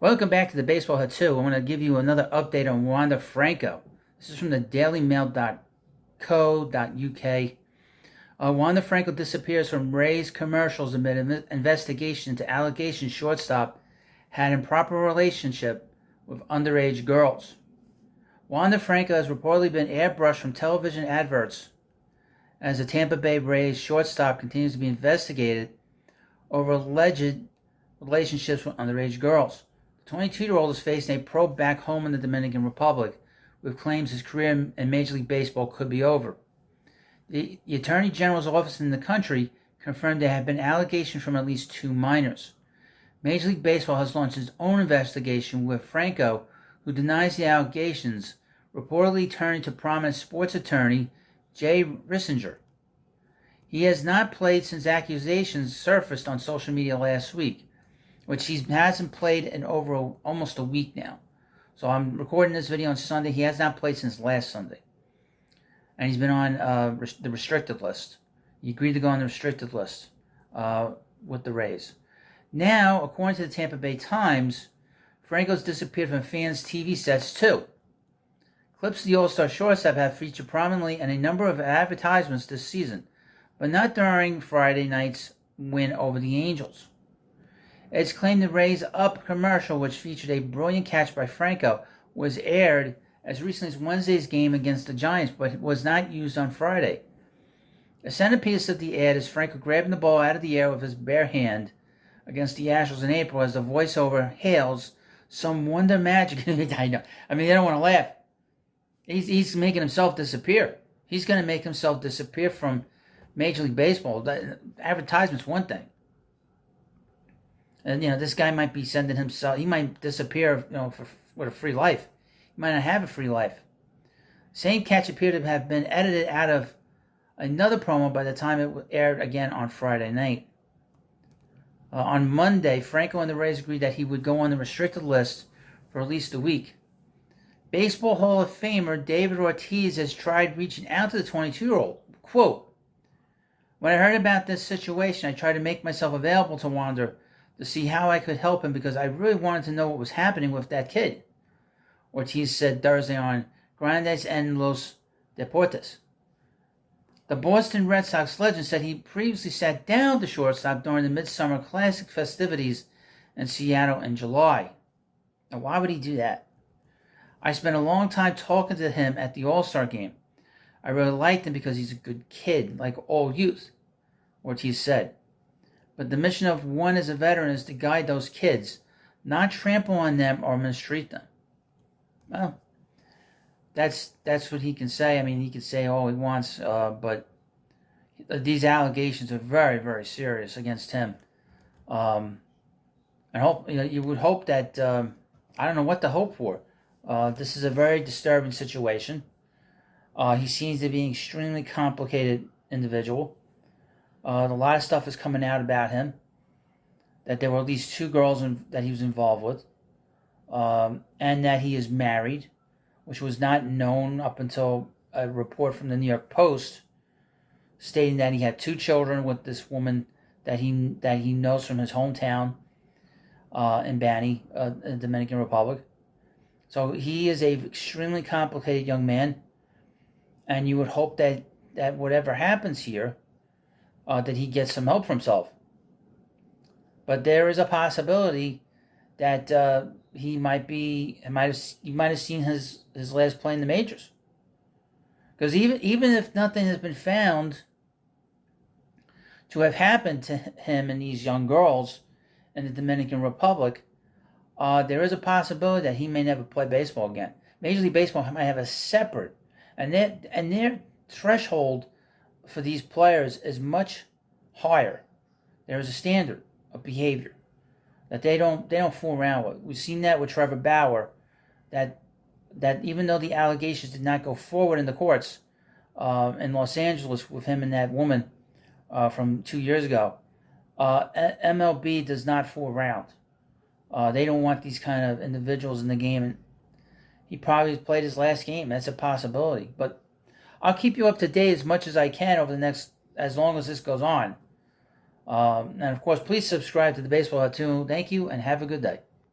Welcome back to the Baseball Hut 2. I want to give you another update on Wander Franco. This is from the dailymail.co.uk. Wander Franco disappears from Ray's commercials amid an investigation into allegations shortstop had improper relationship with underage girls. Wander Franco has reportedly been airbrushed from television adverts as the Tampa Bay Rays shortstop continues to be investigated over alleged relationships with underage girls. The 22-year-old is facing a probe back home in the Dominican Republic, with claims his career in Major League Baseball could be over. The Attorney General's office in the country confirmed there have been allegations from at least two minors. Major League Baseball has launched its own investigation, with Franco, who denies the allegations, reportedly turning to prominent sports attorney Jay Rissinger. He has not played since accusations surfaced on social media last week, which he hasn't played in over almost a week now. So I'm recording this video on Sunday. He has not played since last Sunday. And he's been on the restricted list. He agreed to go on the restricted list with the Rays. Now, according to the Tampa Bay Times, Franco's disappeared from fans' TV sets too. Clips of the All-Star shortstop have featured prominently in a number of advertisements this season, but not during Friday night's win over the Angels. It's claimed the Rays Up commercial, which featured a brilliant catch by Franco, was aired as recently as Wednesday's game against the Giants, but was not used on Friday. The centerpiece of the ad is Franco grabbing the ball out of the air with his bare hand against the Astros in April as the voiceover hails some wonder magic. I know. I mean, they don't want to laugh. He's making himself disappear. He's going to make himself disappear from Major League Baseball. Advertisement's one thing. And, this guy might be sending himself, he might disappear, with a free life. He might not have a free life. Same catch appeared to have been edited out of another promo by the time it aired again on Friday night. On Monday, Franco and the Rays agreed that he would go on the restricted list for at least a week. Baseball Hall of Famer David Ortiz has tried reaching out to the 22-year-old. Quote, "When I heard about this situation, I tried to make myself available to Wander to see how I could help him because I really wanted to know what was happening with that kid," Ortiz said Thursday on Grandes en los Deportes. The Boston Red Sox legend said he previously sat down to shortstop during the Midsummer Classic festivities in Seattle in July. Now, why would he do that? "I spent a long time talking to him at the All-Star game. I really liked him because he's a good kid, like all youth," Ortiz said. "But the mission of one as a veteran is to guide those kids, not trample on them or mistreat them." Well, that's what he can say. I mean, he can say all he wants, but these allegations are very, very serious against him. And hope you would hope that I don't know what to hope for. This is a very disturbing situation. He seems to be an extremely complicated individual. A lot of stuff is coming out about him, that there were at least two girls that he was involved with, and that he is married, which was not known up until a report from the New York Post stating that he had two children with this woman that he knows from his hometown in Bani, in the Dominican Republic. So he is an extremely complicated young man, and you would hope that whatever happens here, that he gets some help for himself. But there is a possibility that you might have seen his last play in the majors. Because even if nothing has been found to have happened to him and these young girls in the Dominican Republic, there is a possibility that he may never play baseball again. Major League Baseball might have a separate, and their threshold for these players is much higher. There is a standard of behavior that they don't fool around with. We've seen that with Trevor Bauer, that even though the allegations did not go forward in the courts in Los Angeles with him and that woman from 2 years ago, MLB does not fool around. They don't want these kind of individuals in the game, and he probably played his last game. That's a possibility, but I'll keep you up to date as much as I can over the next, as long as this goes on. And of course, please subscribe to the Baseball Hut 2. Thank you, and have a good day.